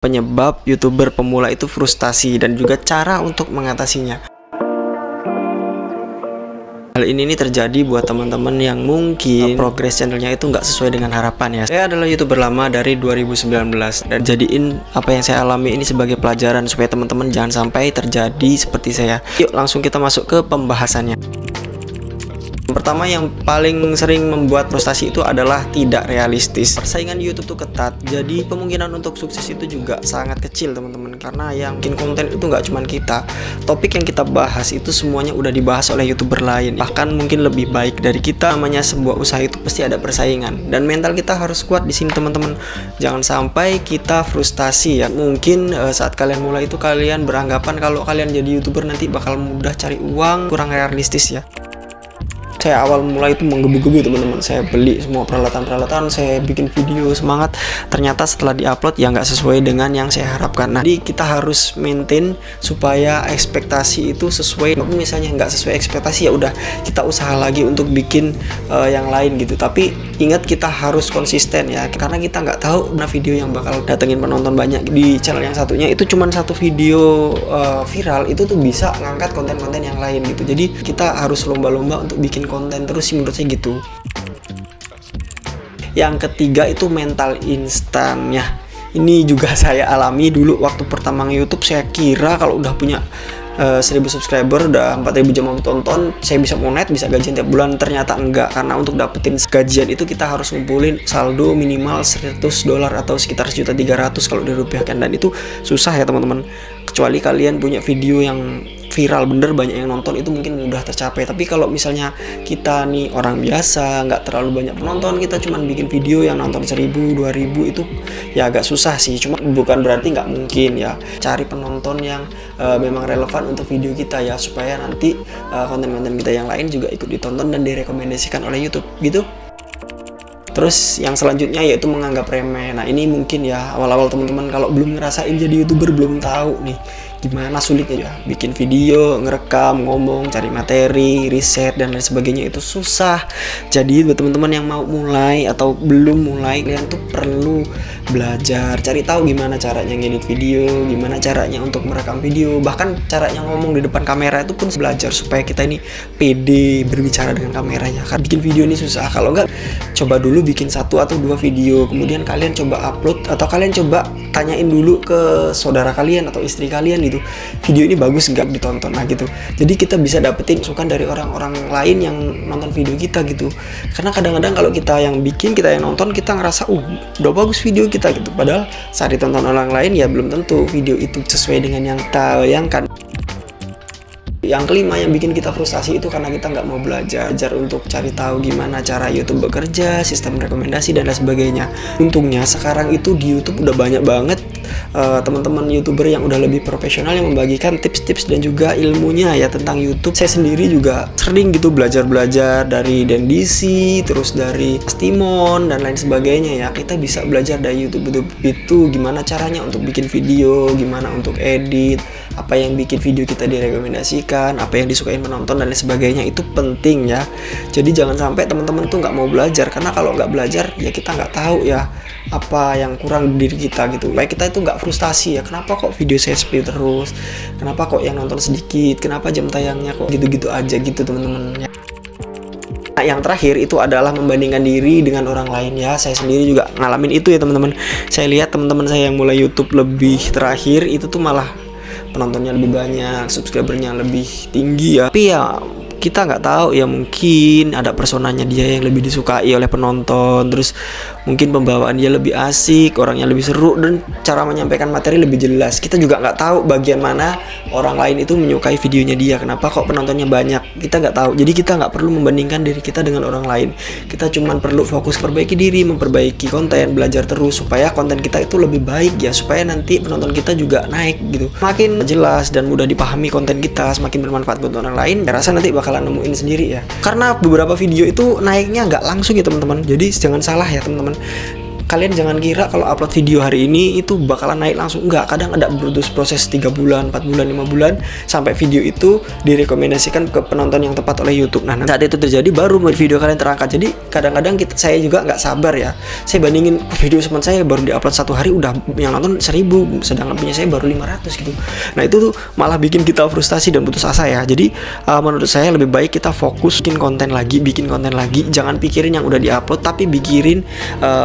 Penyebab YouTuber pemula itu frustasi dan juga cara untuk mengatasinya. Hal ini terjadi buat teman-teman yang mungkin progres channelnya itu nggak sesuai dengan harapan ya. Saya adalah YouTuber lama dari 2019 dan jadiin apa yang saya alami ini sebagai pelajaran supaya teman-teman jangan sampai terjadi seperti saya. Yuk langsung kita masuk ke pembahasannya. Pertama, yang paling sering membuat frustasi itu adalah tidak realistis. Persaingan di YouTube tuh ketat, jadi kemungkinan untuk sukses itu juga sangat kecil teman-teman. Karena yang bikin konten itu nggak cuma kita. Topik yang kita bahas itu semuanya udah dibahas oleh YouTuber lain, bahkan mungkin lebih baik dari kita. Namanya sebuah usaha itu pasti ada persaingan, dan mental kita harus kuat di sini teman-teman. Jangan sampai kita frustasi ya. Mungkin saat kalian mulai itu kalian beranggapan kalau kalian jadi YouTuber nanti bakal mudah cari uang, kurang realistis ya. Saya awal mulai itu menggebu-gebu teman-teman. Saya beli semua peralatan-peralatan, saya bikin video semangat. Ternyata setelah diupload ya nggak sesuai dengan yang saya harapkan. Nah, jadi kita harus maintain supaya ekspektasi itu sesuai. Kalau misalnya nggak sesuai ekspektasi ya udah kita usaha lagi untuk bikin yang lain gitu. Tapi ingat kita harus konsisten ya, karena kita nggak tahu mana video yang bakal datengin penonton banyak. Di channel yang satunya itu cuma satu video viral itu tuh bisa ngangkat konten-konten yang lain gitu. Jadi kita harus lomba-lomba untuk bikin konten terus sih menurut saya gitu. Yang ketiga itu mental instannya. Ini juga saya alami dulu waktu pertama nge-YouTube. Saya kira kalau udah punya 1000 subscriber, udah 4000 jam tonton, saya bisa monet, bisa gajian tiap bulan. Ternyata enggak, karena untuk dapetin gajian itu kita harus ngumpulin saldo minimal $100 atau sekitar 1.300.000 kalau dirupiahkan, dan itu susah ya teman-teman. Kecuali kalian punya video yang viral bener, banyak yang nonton, itu mungkin mudah tercapai. Tapi kalau misalnya kita nih orang biasa, nggak terlalu banyak penonton, kita cuma bikin video yang nonton 1000, 2000, itu ya agak susah sih. Cuma bukan berarti nggak mungkin ya. Cari penonton yang memang relevan untuk video kita ya, supaya nanti konten-konten kita yang lain juga ikut ditonton dan direkomendasikan oleh YouTube gitu. Terus yang selanjutnya yaitu menganggap remeh. Nah, ini mungkin ya awal-awal teman-teman kalau belum ngerasain jadi YouTuber, belum tahu nih gimana sulitnya ya bikin video, ngerekam, ngomong, cari materi, riset dan lain sebagainya, itu susah. Jadi buat teman-teman yang mau mulai atau belum mulai, kalian tuh perlu belajar, cari tahu gimana caranya ngedit video, gimana caranya untuk merekam video, bahkan caranya ngomong di depan kamera itu pun belajar supaya kita ini pede berbicara dengan kameranya. Karena bikin video ini susah. Kalau enggak, coba dulu bikin 1 atau 2 video, kemudian kalian coba upload atau kalian coba tanyain dulu ke saudara kalian atau istri kalian gitu, video ini bagus nggak ditonton. Nah gitu, jadi kita bisa dapetin masukan dari orang-orang lain yang nonton video kita gitu. Karena kadang-kadang kalau kita yang bikin, kita yang nonton, kita ngerasa udah bagus video kita gitu, padahal saat ditonton orang lain ya belum tentu video itu sesuai dengan yang kita bayangkan. Yang kelima yang bikin kita frustasi itu karena kita nggak mau belajar untuk cari tahu gimana cara YouTube bekerja, sistem rekomendasi dan lain sebagainya. Untungnya sekarang itu di YouTube udah banyak banget teman-teman YouTuber yang udah lebih profesional yang membagikan tips-tips dan juga ilmunya ya tentang YouTube. Saya sendiri juga sering gitu belajar dari Dendisi, terus dari Timon dan lain sebagainya ya. Kita bisa belajar dari YouTube itu gimana caranya untuk bikin video, gimana untuk edit, apa yang bikin video kita direkomendasikan, apa yang disukain penonton dan lain sebagainya. Itu penting ya. Jadi jangan sampai teman-teman tuh nggak mau belajar, karena kalau nggak belajar ya kita nggak tahu ya apa yang kurang di diri kita gitu. Baik kita itu nggak frustasi ya, kenapa kok video saya sepi terus, kenapa kok yang nonton sedikit, kenapa jam tayangnya kok gitu-gitu aja gitu teman-teman. Nah, yang terakhir itu adalah membandingkan diri dengan orang lain ya. Saya sendiri juga ngalamin itu ya teman-teman. Saya lihat teman-teman saya yang mulai YouTube lebih terakhir itu tuh malah penontonnya lebih banyak, subscribernya lebih tinggi ya. Tapi ya kita nggak tahu ya, mungkin ada personanya dia yang lebih disukai oleh penonton, terus mungkin pembawaan dia lebih asik, orangnya lebih seru, dan cara menyampaikan materi lebih jelas. Kita juga nggak tahu bagian mana orang lain itu menyukai videonya dia, kenapa kok penontonnya banyak, kita nggak tahu. Jadi kita nggak perlu membandingkan diri kita dengan orang lain. Kita cuma perlu fokus perbaiki diri, memperbaiki konten, belajar terus supaya konten kita itu lebih baik ya, supaya nanti penonton kita juga naik gitu. Makin jelas dan mudah dipahami konten kita, semakin bermanfaat buat orang lain, saya rasa nanti bakalan nemuin sendiri ya. Karena beberapa video itu naiknya nggak langsung ya teman-teman, jadi jangan salah ya teman-teman. kalian jangan kira kalau upload video hari ini itu bakalan naik langsung. Enggak, kadang ada butuh proses 3 bulan, 4 bulan, 5 bulan sampai video itu direkomendasikan ke penonton yang tepat oleh YouTube. Nah, saat itu terjadi baru video kalian terangkat. Jadi kadang-kadang saya juga nggak sabar ya. Saya bandingin video teman saya baru diupload 1 hari udah yang nonton 1000, sedangkan punya saya baru 500 gitu. Nah, itu tuh malah bikin kita frustasi dan putus asa ya. Jadi menurut saya lebih baik kita fokus bikin konten lagi. Jangan pikirin yang udah diupload, tapi pikirin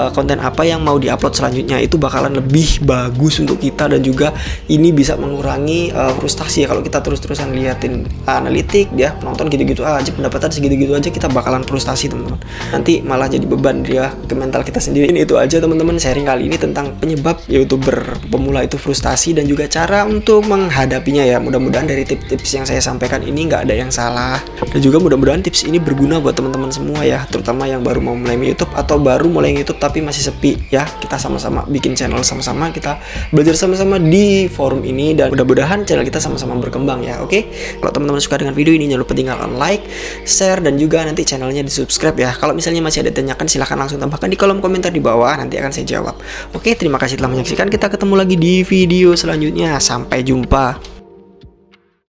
konten apa yang mau diupload selanjutnya. Itu bakalan lebih bagus untuk kita, dan juga ini bisa mengurangi frustasi ya. Kalau kita terus-terusan liatin analitik ya, penonton gitu-gitu aja, pendapatan segitu-gitu aja, kita bakalan frustasi teman-teman. Nanti malah jadi beban dia ke mental kita sendiri. Ini itu aja teman-teman sharing kali ini tentang penyebab YouTuber pemula itu frustasi dan juga cara untuk menghadapinya ya. Mudah-mudahan dari tips-tips yang saya sampaikan ini nggak ada yang salah, dan juga mudah-mudahan tips ini berguna buat teman-teman semua ya, terutama yang baru mau mulai YouTube atau baru mulai YouTube tapi masih sepi ya. Kita sama-sama bikin channel, sama-sama kita belajar sama-sama di forum ini, dan mudah-mudahan channel kita sama-sama berkembang ya. Oke, kalau teman-teman suka dengan video ini jangan lupa tinggalkan like, share, dan juga nanti channelnya di subscribe ya. Kalau misalnya masih ada tanyakan silahkan langsung tambahkan di kolom komentar di bawah, nanti akan saya jawab. Oke, terima kasih telah menyaksikan, kita ketemu lagi di video selanjutnya, sampai jumpa.